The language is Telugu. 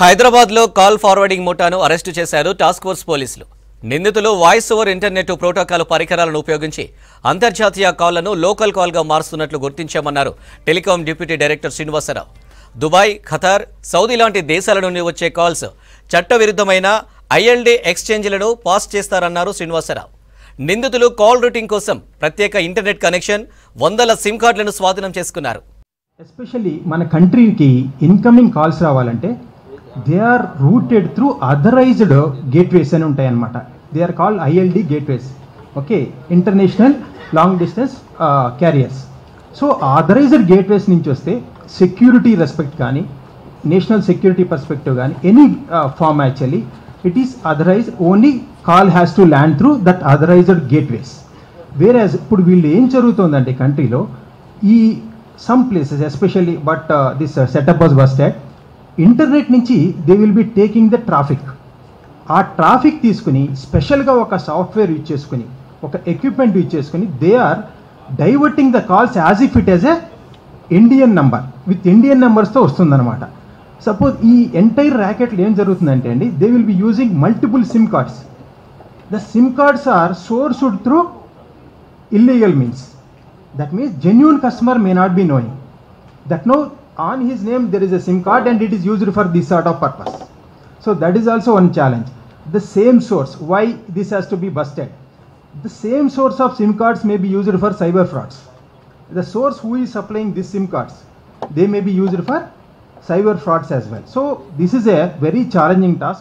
హైదరాబాద్లో కాల్ ఫార్వర్డింగ్ ముఠాను అరెస్టు చేశారు టాస్క్ ఫోర్స్ పోలీసులు. నిందితులు వాయిస్ ఓవర్ ఇంటర్నెట్ ప్రోటోకాల్ పరికరాలను ఉపయోగించి అంతర్జాతీయ కాల్లను లోకల్ కాల్గా మారుస్తున్నట్లు గుర్తించామన్నారు telecom deputy director Srinivasarao. Dubai, Qatar, Saudi లాంటి దేశాల నుండి వచ్చే కాల్స్ చట్టవిరుద్ధమైన ఐఎల్డీ ఎక్స్చేంజ్లను పాస్ చేస్తారన్నారు శ్రీనివాసరావు. నిందితులు కాల్ రూటింగ్ కోసం ప్రత్యేక ఇంటర్నెట్ కనెక్షన్, వందల సిమ్ కార్డులను స్వాధీనం చేసుకున్నారు. ఎస్పెషల్లీ మన కంట్రీకి ఇన్కమింగ్ కాల్స్ రావాలంటే they are routed through authorized gateways అని ఉంటాయన్నమాట. They are called ILD gateways. Okay, international long distance carriers. So authorized gateways నుంచి వస్తే సెక్యూరిటీ రెస్పెక్ట్ కానీ, నేషనల్ సెక్యూరిటీ పర్స్పెక్టివ్ కానీ, any form actually it is authorized. Only call has to land through that authorized gateways. వేరేజ్ ఇప్పుడు వీళ్ళు ఏం జరుగుతుందంటే కంట్రీలో ఈ some places especially but this setup was busted. Internet నుంచి they will be taking the traffic. ఆ ట్రాఫిక్ తీసుకుని స్పెషల్గా ఒక సాఫ్ట్వేర్ యూజ్ చేసుకుని, ఒక ఎక్విప్మెంట్ యూజ్ చేసుకుని they are diverting the calls as if it was a Indian number with Indian నెంబర్స్తో వస్తుందన్నమాట. సపోజ్ ఈ ఎంటైర్ ర్యాకెట్లో ఏం జరుగుతుందంటే అండి, they will be using multiple SIM cards. The SIM cards are sourced through illegal means. That means genuine customer may not be knowing that no, on his name there is a SIM card and it is used for this sort of purpose. So that is also one challenge. The same source, why this has to be busted? The same source of SIM cards may be used for cyber frauds. The source who is supplying these SIM cards, they may be used for cyber frauds as well. So this is a very challenging task.